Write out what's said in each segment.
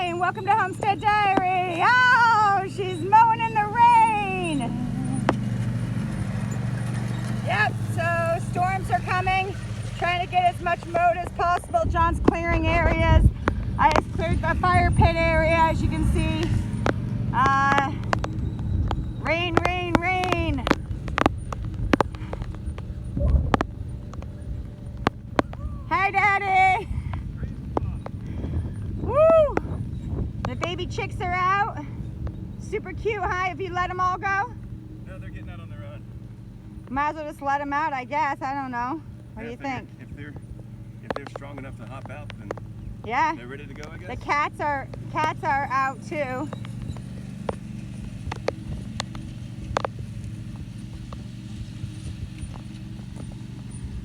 Hi, and welcome to Homestead Diary. Oh, she's mowing in the rain. Yep, so storms are coming. Trying to get as much mowed as possible. John's clearing areas. I just cleared the fire pit area, as you can see. Rain, rain, rain. Hi, Daddy. Woo! The baby chicks are out. Super cute, huh? If you let them all go? No, they're getting out on their own. Might as well just let them out, I guess. I don't know. What do you think? If they're strong enough to hop out, then yeah, they're ready to go, I guess. The cats are out too.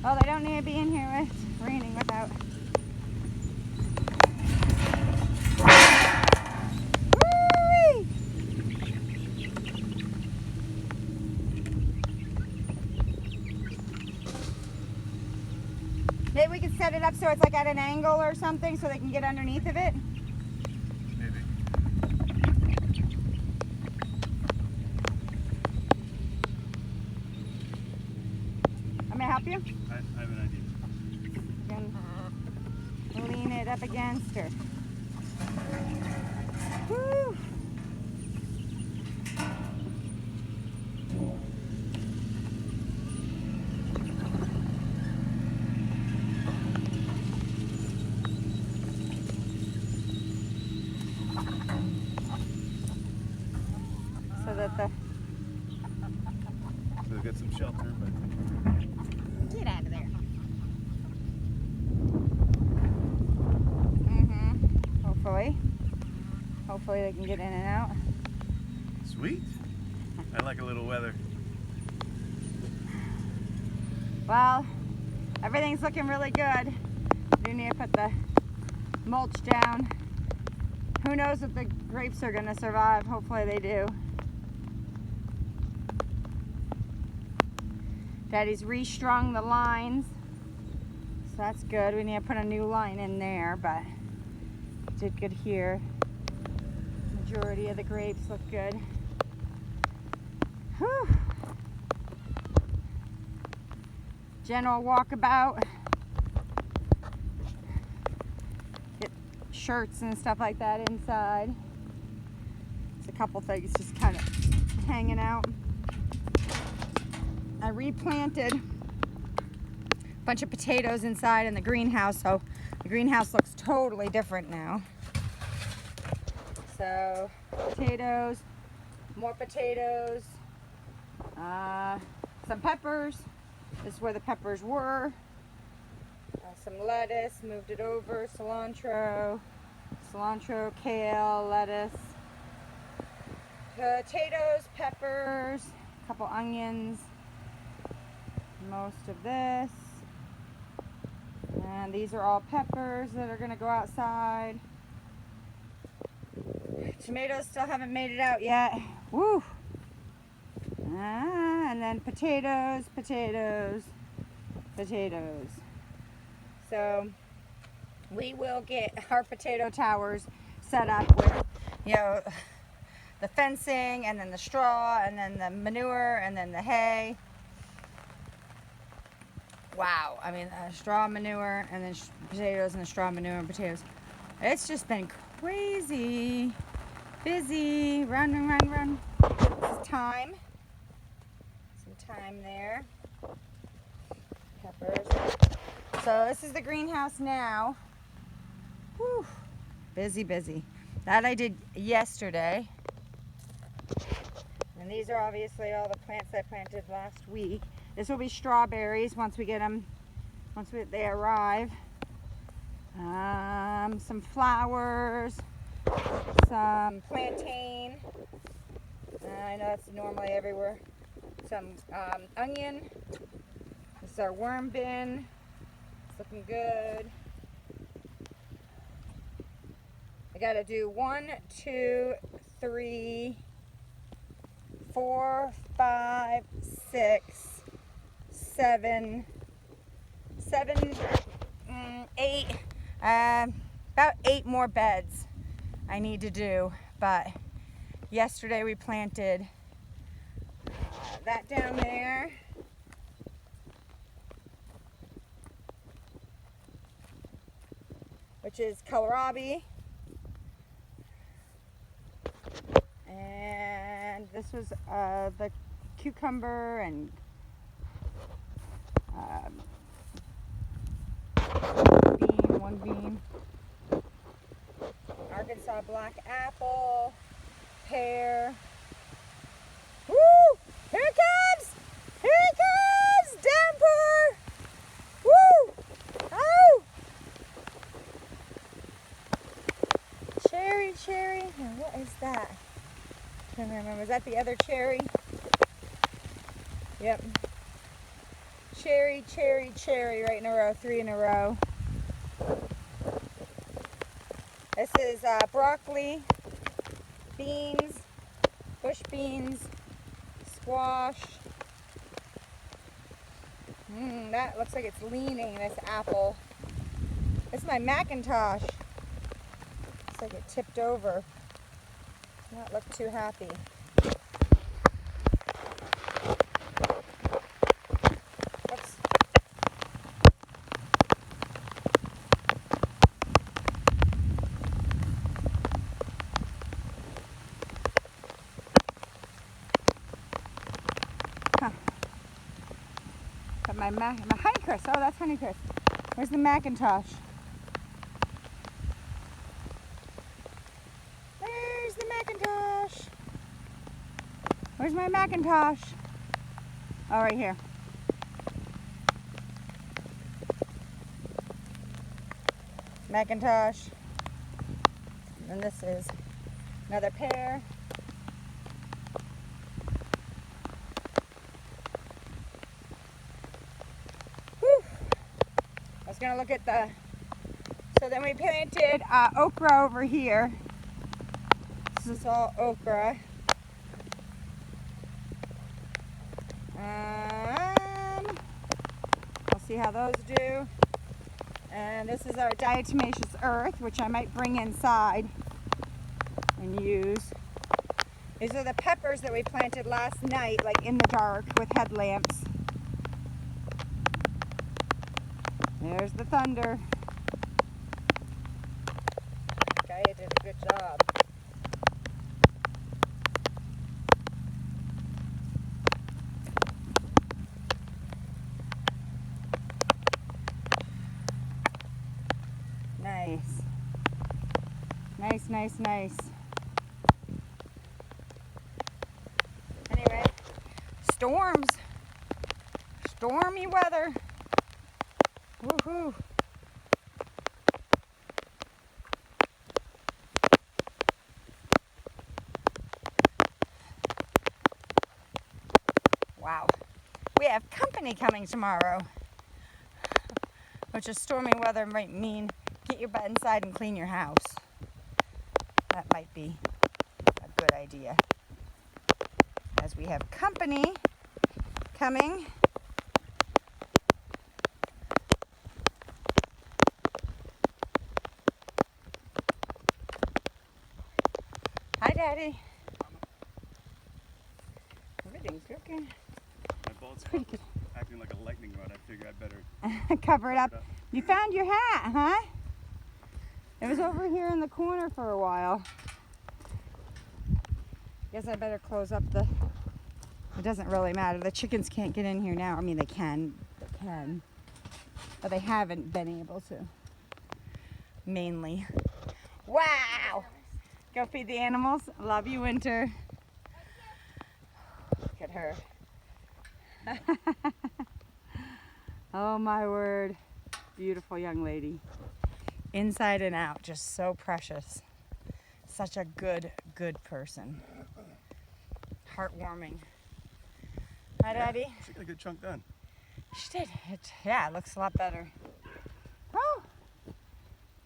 Well, they don't need to be in here when it's raining without. Woo-wee! Maybe we could set it up so it's like at an angle or something so they can get underneath of it. Maybe. I'm gonna help you? I have an idea. You can lean it up against her. Woo! So that So they've got some shelter, but get out of there. Hopefully they can get in and out. sweet. I like a little weather. Well, everything's looking really good. We need to put the mulch down. Who knows if the grapes are gonna survive? Hopefully they do. Daddy's restrung the lines, so that's good. We need to put a new line in there, but did good here. Majority of the grapes look good. Whew. General walkabout. Get shirts and stuff like that inside. There's a couple things just kind of hanging out. I replanted a bunch of potatoes inside in the greenhouse, so the greenhouse looks totally different now. So potatoes, more potatoes, some peppers. This is where the peppers were. Some lettuce, moved it over, cilantro, kale, lettuce, potatoes, peppers, a couple onions, most of this. And these are all peppers that are going to go outside. Tomatoes still haven't made it out yet. Woo! And then potatoes. So we will get our potato towers set up with, you know, the fencing and then the straw and then the manure and then the hay. Wow, I mean, straw, manure, and then potatoes, and the straw, manure, and potatoes. It's just been crazy, busy, run. This is thyme, some thyme there, peppers. So this is the greenhouse now. Whew, busy. That I did yesterday. And these are obviously all the plants I planted last week. This will be strawberries once we get them, they arrive. Some flowers, some plantain. I know that's normally everywhere. Some onion. This is our worm bin. It's looking good. I gotta do 1, 2, 3, 4, 5, 6, 7, 8, about 8 more beds. I need to do. But yesterday we planted that down there. Which is kohlrabi. And this was the cucumber and one bean. Arkansas black apple, pear. Woo! Here it comes! Here it comes! Downpour! Woo! Oh! Cherry. Now what is that? I can't remember. Is that the other cherry? Yep. Cherry right in a row, 3 in a row. This is broccoli, beans, bush beans, squash. That looks like it's leaning, this apple. This is my Macintosh. Looks like it tipped over. Does not look too happy. Oops. But my Honeycrisp. Oh, that's Honeycrisp. Where's the Macintosh? There's the Macintosh. Where's my Macintosh? Oh, right here. Macintosh. And this is another pear. Whew. I was gonna look at the, so then we planted okra over here. This is all okra. We'll see how those do. And this is our diatomaceous earth, which I might bring inside and use. These are the peppers that we planted last night, like in the dark with headlamps. There's the thunder. Gaia did a good job. Nice. Anyway, stormy weather. Woohoo. Wow. We have company coming tomorrow, which is stormy weather might mean get your butt inside and clean your house. That might be a good idea. As we have company coming. Hi, Daddy. Everything's cooking. My bald spot was acting like a lightning rod. I figured I better cover it up. You found your hat, huh? It was over here in the corner for a while. Guess I better close up the... It doesn't really matter. The chickens can't get in here now. I mean, they can. But they haven't been able to. Mainly. Wow! Go feed the animals. Love you, Winter. Look at her. Oh my word. Beautiful young lady. Inside and out, just so precious. Such a good person. Heartwarming. Hi, Daddy. She got a good chunk done. She did. Yeah, it looks a lot better. Oh,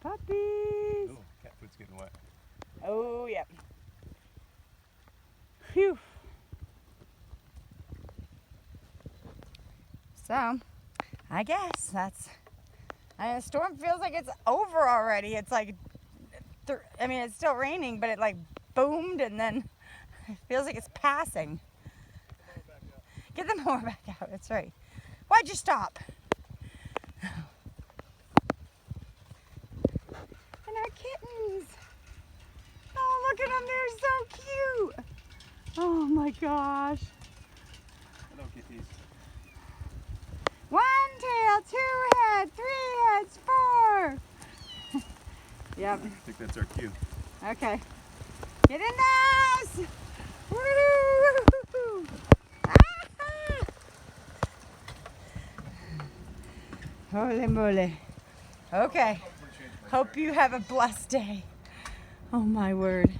puppies. Ooh, cat food's getting wet. Oh, yep. Phew. So, I guess that's... the storm feels like it's over already. It's like I mean, it's still raining, but it like boomed and then it feels like it's passing. Get the mower back out. That's right. Why'd you stop? And our kittens. Oh, look at them. They're so cute. Oh my gosh. Hello, kitties. 1 tail, 2 head, 3 heads, 4. Yep. I think that's our cue. Okay. Get in those! Woo! Ah! Holy moly. Okay. Hope you have a blessed day. Oh my word.